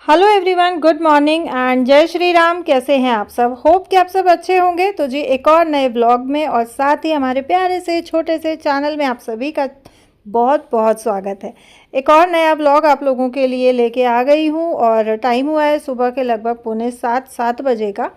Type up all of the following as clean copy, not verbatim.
Hello everyone, good morning and जय श्री राम। कैसे हैं आप सब? होप कि आप सब अच्छे होंगे। तो जी एक और नए ब्लॉग में और साथ ही हमारे प्यारे से छोटे से चैनल में आप सभी का बहुत बहुत स्वागत है। एक और नया ब्लॉग आप लोगों के लिए लेके आ गई हूँ और टाइम हुआ है सुबह के लगभग 6:45 बजे का।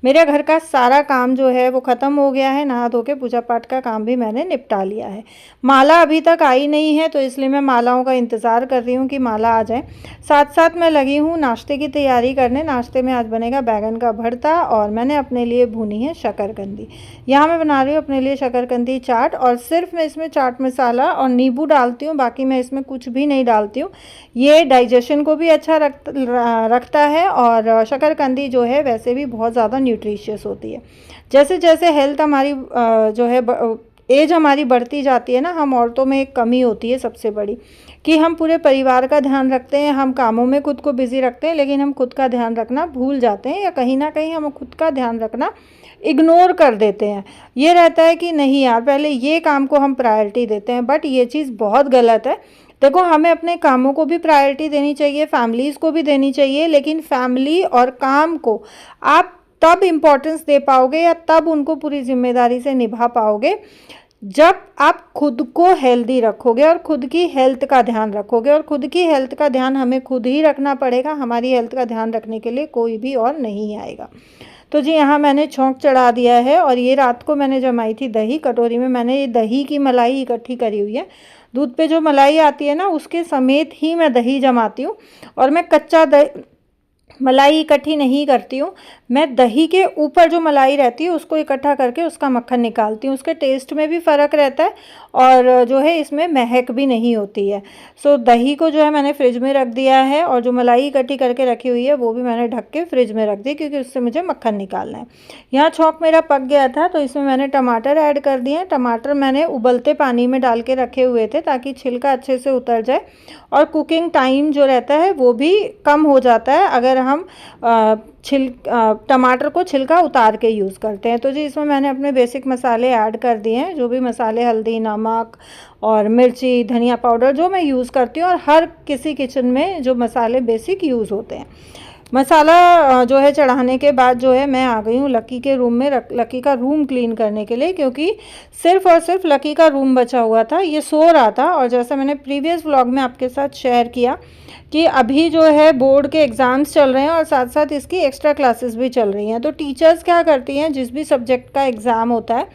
मेरे घर का सारा काम जो है वो ख़त्म हो गया है। नहा धो के पूजा पाठ का काम भी मैंने निपटा लिया है। माला अभी तक आई नहीं है तो इसलिए मैं मालाओं का इंतज़ार कर रही हूँ कि माला आ जाए। साथ साथ मैं लगी हूँ नाश्ते की तैयारी करने। नाश्ते में आज बनेगा बैगन का भरता और मैंने अपने लिए भुनी है शकरकंदी। यहाँ मैं बना रही हूँ अपने लिए शकरकंदी चाट और सिर्फ मैं इसमें चाट मसाला और नींबू डालती हूँ, बाकी मैं इसमें कुछ भी नहीं डालती हूँ। ये डाइजेशन को भी अच्छा रखता है और शकरकंदी जो है वैसे भी बहुत ज़्यादा न्यूट्रिशियस होती है। जैसे जैसे हेल्थ हमारी जो है एज हमारी बढ़ती जाती है ना, हम औरतों में एक कमी होती है सबसे बड़ी कि हम पूरे परिवार का ध्यान रखते हैं, हम कामों में खुद को बिजी रखते हैं, लेकिन हम खुद का ध्यान रखना भूल जाते हैं या कहीं ना कहीं हम खुद का ध्यान रखना इग्नोर कर देते हैं। ये रहता है कि नहीं यार, पहले ये काम को हम प्रायोरिटी देते हैं, बट ये चीज़ बहुत गलत है। देखो, हमें अपने कामों को भी प्रायोरिटी देनी चाहिए, फैमिलीज़ को भी देनी चाहिए, लेकिन फैमिली और काम को आप तब इम्पोर्टेंस दे पाओगे या तब उनको पूरी जिम्मेदारी से निभा पाओगे जब आप खुद को हेल्दी रखोगे और खुद की हेल्थ का ध्यान रखोगे। और खुद की हेल्थ का ध्यान हमें खुद ही रखना पड़ेगा। हमारी हेल्थ का ध्यान रखने के लिए कोई भी और नहीं आएगा। तो जी यहाँ मैंने छौंक चढ़ा दिया है और ये रात को मैंने जमाई थी दही। कटोरी में मैंने ये दही की मलाई इकट्ठी करी हुई है। दूध पे जो मलाई आती है ना, उसके समेत ही मैं दही जमाती हूँ। और मैं कच्चा मलाई इकट्ठी नहीं करती हूँ। मैं दही के ऊपर जो मलाई रहती है उसको इकट्ठा करके उसका मक्खन निकालती हूँ। उसके टेस्ट में भी फ़र्क रहता है और जो है इसमें महक भी नहीं होती है। सो दही को जो है मैंने फ्रिज में रख दिया है और जो मलाई इकट्ठी करके रखी हुई है वो भी मैंने ढक के फ्रिज में रख दी, क्योंकि उससे मुझे मक्खन निकालना है। यहाँ छौंक मेरा पक गया था तो इसमें मैंने टमाटर ऐड कर दिए। टमाटर मैंने उबलते पानी में डाल के रखे हुए थे ताकि छिलका अच्छे से उतर जाए और कुकिंग टाइम जो रहता है वो भी कम हो जाता है अगर हम टमाटर को छिलका उतार के यूज़ करते हैं। तो जी इसमें मैंने अपने बेसिक मसाले ऐड कर दिए हैं, जो भी मसाले, हल्दी, नमक और मिर्ची, धनिया पाउडर जो मैं यूज़ करती हूँ और हर किसी किचन में जो मसाले बेसिक यूज़ होते हैं। मसाला जो है चढ़ाने के बाद जो है मैं आ गई हूँ लकी के रूम में, लकी का रूम क्लीन करने के लिए, क्योंकि सिर्फ़ और सिर्फ लकी का रूम बचा हुआ था। ये सो रहा था और जैसा मैंने प्रीवियस व्लॉग में आपके साथ शेयर किया कि अभी जो है बोर्ड के एग्ज़ाम्स चल रहे हैं और साथ साथ इसकी एक्स्ट्रा क्लासेस भी चल रही हैं। तो टीचर्स क्या करती हैं, जिस भी सब्जेक्ट का एग्ज़ाम होता है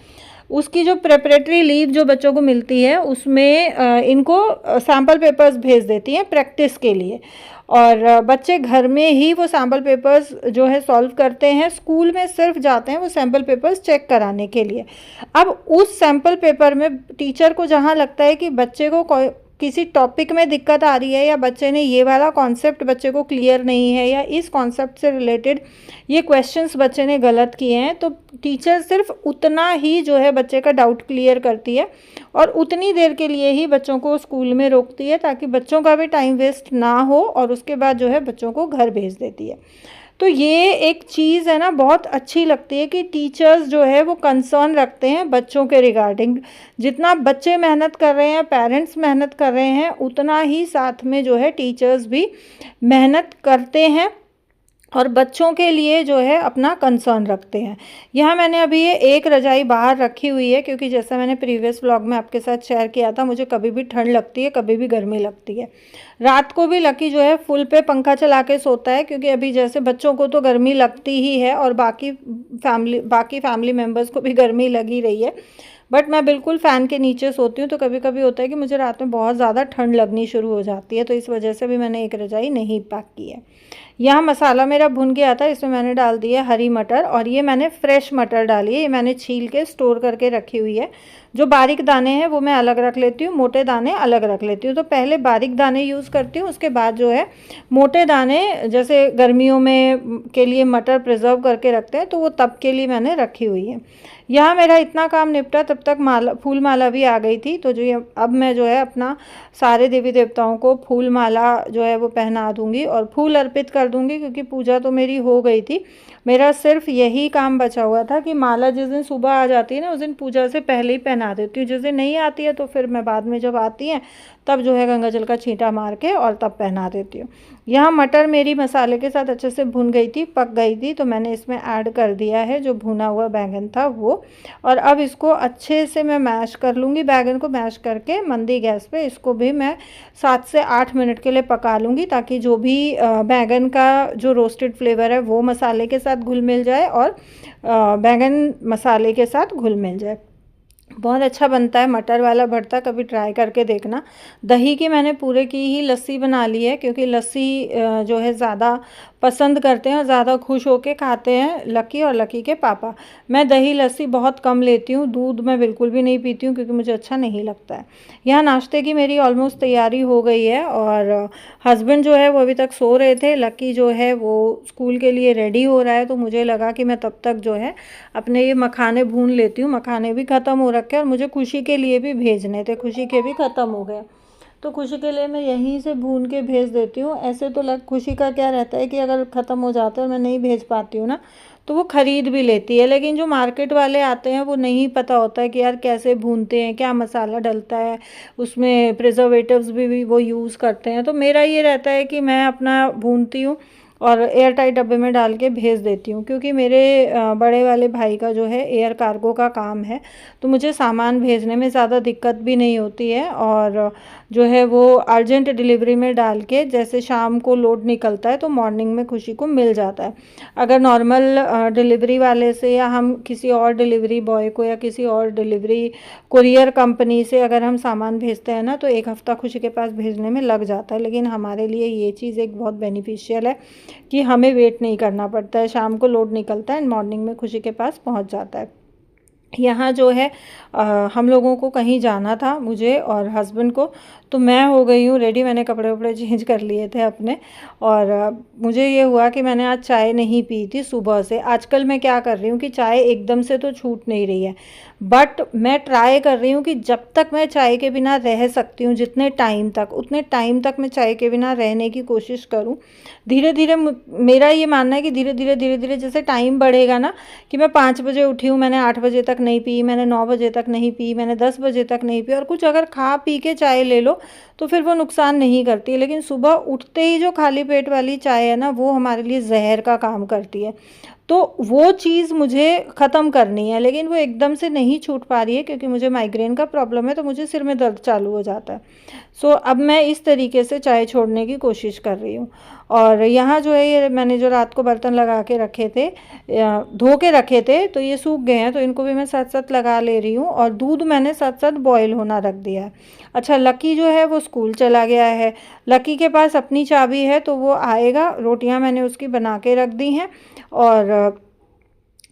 उसकी जो प्रेपरेटरी लीव जो बच्चों को मिलती है उसमें इनको सैम्पल पेपर्स भेज देती हैं प्रैक्टिस के लिए। और बच्चे घर में ही वो सैम्पल पेपर्स जो है सॉल्व करते हैं, स्कूल में सिर्फ जाते हैं वो सैम्पल पेपर्स चेक कराने के लिए। अब उस सैम्पल पेपर में टीचर को जहाँ लगता है कि बच्चे को किसी टॉपिक में दिक्कत आ रही है या बच्चे ने ये वाला कॉन्सेप्ट बच्चे को क्लियर नहीं है या इस कॉन्सेप्ट से रिलेटेड ये क्वेश्चंस बच्चे ने गलत किए हैं, तो टीचर सिर्फ उतना ही जो है बच्चे का डाउट क्लियर करती है और उतनी देर के लिए ही बच्चों को स्कूल में रोकती है ताकि बच्चों का भी टाइम वेस्ट ना हो, और उसके बाद जो है बच्चों को घर भेज देती है। तो ये एक चीज़ है ना, बहुत अच्छी लगती है कि टीचर्स जो है वो कंसर्न रखते हैं बच्चों के रिगार्डिंग। जितना बच्चे मेहनत कर रहे हैं, पेरेंट्स मेहनत कर रहे हैं, उतना ही साथ में जो है टीचर्स भी मेहनत करते हैं और बच्चों के लिए जो है अपना कंसर्न रखते हैं। यहाँ मैंने अभी ये एक रजाई बाहर रखी हुई है, क्योंकि जैसा मैंने प्रीवियस व्लॉग में आपके साथ शेयर किया था, मुझे कभी भी ठंड लगती है, कभी भी गर्मी लगती है। रात को भी लकी जो है फुल पे पंखा चला के सोता है, क्योंकि अभी जैसे बच्चों को तो गर्मी लगती ही है और बाकी फैमिली मेम्बर्स को भी गर्मी लगी रही है, बट मैं बिल्कुल फ़ैन के नीचे सोती हूँ। तो कभी कभी होता है कि मुझे रात में बहुत ज़्यादा ठंड लगनी शुरू हो जाती है, तो इस वजह से भी मैंने एक रजाई नहीं पैक की है। यहाँ मसाला मेरा भुन गया था, इसमें मैंने डाल दी है हरी मटर और ये मैंने फ्रेश मटर डाली है। ये मैंने छील के स्टोर करके रखी हुई है। जो बारीक दाने हैं वो मैं अलग रख लेती हूँ, मोटे दाने अलग रख लेती हूँ। तो पहले बारीक दाने यूज़ करती हूँ, उसके बाद जो है मोटे दाने, जैसे गर्मियों में के लिए मटर प्रिजर्व करके रखते हैं तो वो तब के लिए मैंने रखी हुई है। यहाँ मेरा इतना काम निपटा तब तक फूल माला भी आ गई थी। तो जो अब मैं जो है अपना सारे देवी देवताओं को फूल माला जो है वो पहना दूंगी और फूल अर्पित कर दूंगी, क्योंकि पूजा तो मेरी हो गई थी। मेरा सिर्फ यही काम बचा हुआ था कि माला जिस दिन सुबह आ जाती है ना, उस दिन पूजा से पहले ही पहना देती हूँ। जिस दिन नहीं आती है तो फिर मैं बाद में जब आती है तब जो है गंगा जल का छींटा मार के और तब पहना देती हूँ। यहाँ मटर मेरी मसाले के साथ अच्छे से भुन गई थी, पक गई थी, तो मैंने इसमें ऐड कर दिया है जो भुना हुआ बैंगन था वो। और अब इसको अच्छे से मैं मैश कर लूँगी, बैंगन को मैश करके मंदी गैस पे इसको भी मैं 7 से 8 मिनट के लिए पका लूँगी, ताकि जो भी बैंगन का जो रोस्टेड फ्लेवर है वो मसाले के साथ घुल मिल जाए और बैंगन मसाले के साथ घुल मिल जाए। बहुत अच्छा बनता है मटर वाला भरता, कभी ट्राई करके देखना। दही की मैंने पूरे की ही लस्सी बना ली है, क्योंकि लस्सी जो है ज़्यादा पसंद करते हैं और ज़्यादा खुश होके खाते हैं लकी और लकी के पापा। मैं दही लस्सी बहुत कम लेती हूँ, दूध मैं बिल्कुल भी नहीं पीती हूँ क्योंकि मुझे अच्छा नहीं लगता है। यहाँ नाश्ते की मेरी ऑलमोस्ट तैयारी हो गई है और हस्बैंड जो है वो अभी तक सो रहे थे, लकी जो है वो स्कूल के लिए रेडी हो रहा है, तो मुझे लगा कि मैं तब तक जो है अपने ये मखाने भून लेती हूँ। मखाने भी ख़त्म हो रखे और मुझे खुशी के लिए भी भेजने थे, खुशी के भी ख़त्म हो गए, तो खुशी के लिए मैं यहीं से भून के भेज देती हूँ। ऐसे तो खुशी का क्या रहता है कि अगर ख़त्म हो जाता है और मैं नहीं भेज पाती हूँ ना, तो वो ख़रीद भी लेती है। लेकिन जो मार्केट वाले आते हैं वो नहीं पता होता है कि यार कैसे भूनते हैं, क्या मसाला डलता है उसमें, प्रिजर्वेटिव्स भी वो यूज़ करते हैं। तो मेरा ये रहता है कि मैं अपना भूनती हूँ और एयर टाइट डब्बे में डाल के भेज देती हूँ, क्योंकि मेरे बड़े वाले भाई का जो है एयर कार्गो का काम है, तो मुझे सामान भेजने में ज़्यादा दिक्कत भी नहीं होती है। और जो है वो अर्जेंट डिलीवरी में डाल के जैसे शाम को लोड निकलता है तो मॉर्निंग में खुशी को मिल जाता है। अगर नॉर्मल डिलीवरी वाले से या हम किसी और डिलीवरी बॉय को या किसी और डिलीवरी कुरियर कंपनी से अगर हम सामान भेजते हैं ना, तो 1 हफ़्ता खुशी के पास भेजने में लग जाता है। लेकिन हमारे लिए ये चीज़ एक बहुत बेनिफिशियल है कि हमें वेट नहीं करना पड़ता है, शाम को लोड निकलता है एंड मॉर्निंग में खुशी के पास पहुंच जाता है। यहाँ जो है हम लोगों को कहीं जाना था, मुझे और हस्बैंड को, तो मैं हो गई हूँ रेडी। मैंने कपड़े वपड़े चेंज कर लिए थे अपने, और मुझे ये हुआ कि मैंने आज चाय नहीं पी थी सुबह से। आजकल मैं क्या कर रही हूँ कि चाय एकदम से तो छूट नहीं रही है, बट मैं ट्राई कर रही हूँ कि जब तक मैं चाय के बिना रह सकती हूँ, जितने टाइम तक, उतने टाइम तक मैं चाय के बिना रहने की कोशिश करूँ। धीरे धीरे मेरा ये मानना है कि धीरे धीरे जैसे टाइम बढ़ेगा ना, कि मैं 5 बजे उठी हूँ, मैंने 8 बजे तक नहीं पी, मैंने 9 बजे तक नहीं पी, मैंने 10 बजे तक नहीं पी, और कुछ अगर खा पी के चाय ले लो तो फिर वो नुकसान नहीं करती है। लेकिन सुबह उठते ही जो खाली पेट वाली चाय है ना, वो हमारे लिए जहर का काम करती है। तो वो चीज़ मुझे ख़त्म करनी है, लेकिन वो एकदम से नहीं छूट पा रही है क्योंकि मुझे माइग्रेन का प्रॉब्लम है, तो मुझे सिर में दर्द चालू हो जाता है। सो अब मैं इस तरीके से चाय छोड़ने की कोशिश कर रही हूँ। और यहाँ जो है ये मैंने जो रात को बर्तन लगा के रखे थे, धो के रखे थे, तो ये सूख गए हैं, तो इनको भी मैं साथ साथ लगा ले रही हूँ। और दूध मैंने साथ साथ बॉयल होना रख दिया है। अच्छा, लकी जो है वो स्कूल चला गया है, लकी के पास अपनी चाबी है, तो वो आएगा। रोटियां मैंने उसकी बना के रख दी हैं और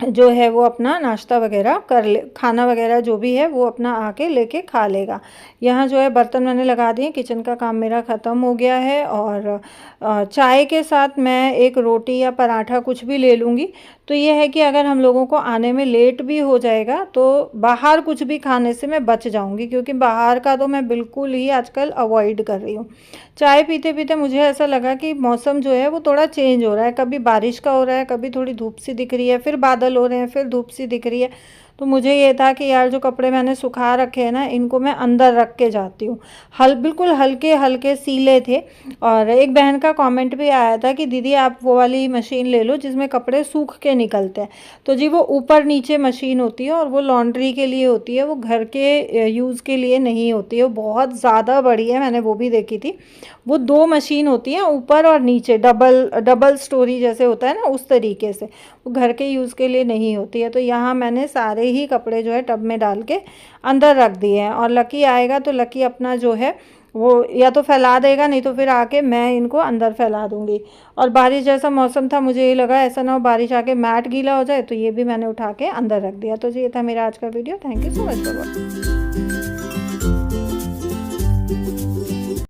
जो है वो अपना नाश्ता वगैरह कर ले, खाना वगैरह जो भी है वो अपना आके लेके खा लेगा। यहाँ जो है बर्तन मैंने लगा दिए, किचन का काम मेरा ख़त्म हो गया है। और चाय के साथ मैं एक रोटी या पराठा कुछ भी ले लूँगी। तो ये है कि अगर हम लोगों को आने में लेट भी हो जाएगा तो बाहर कुछ भी खाने से मैं बच जाऊँगी, क्योंकि बाहर का तो मैं बिल्कुल ही आजकल अवॉइड कर रही हूँ। चाय पीते पीते मुझे ऐसा लगा कि मौसम जो है वो थोड़ा चेंज हो रहा है, कभी बारिश का हो रहा है, कभी थोड़ी धूप सी दिख रही है, फिर बादल हो रहे हैं, फिर धूप सी दिख रही है। तो मुझे ये था कि यार जो कपड़े मैंने सुखा रखे हैं ना, इनको मैं अंदर रख के जाती हूँ। बिल्कुल हल्के हल्के सीले थे। और एक बहन का कमेंट भी आया था कि दीदी आप वो वाली मशीन ले लो जिसमें कपड़े सूख के निकलते हैं। तो जी वो ऊपर नीचे मशीन होती है और वो लॉन्ड्री के लिए होती है, वो घर के यूज़ के लिए नहीं होती है। वो बहुत ज़्यादा बड़ी है, मैंने वो भी देखी थी। वो 2 मशीन होती हैं, ऊपर और नीचे, डबल स्टोरी जैसे होता है ना, उस तरीके से। वो घर के यूज़ के लिए नहीं होती है। तो यहाँ मैंने सारे ही कपड़े जो है टब में डाल के अंदर रख दिए हैं। और लकी आएगा तो लकी अपना जो है वो या तो फैला देगा, नहीं तो फिर आके मैं इनको अंदर फैला दूँगी। और बारिश जैसा मौसम था, मुझे ये लगा ऐसा ना हो बारिश आके मैट गीला हो जाए, तो ये भी मैंने उठा के अंदर रख दिया। तो ये था मेरा आज का video. Thank you so much for watching.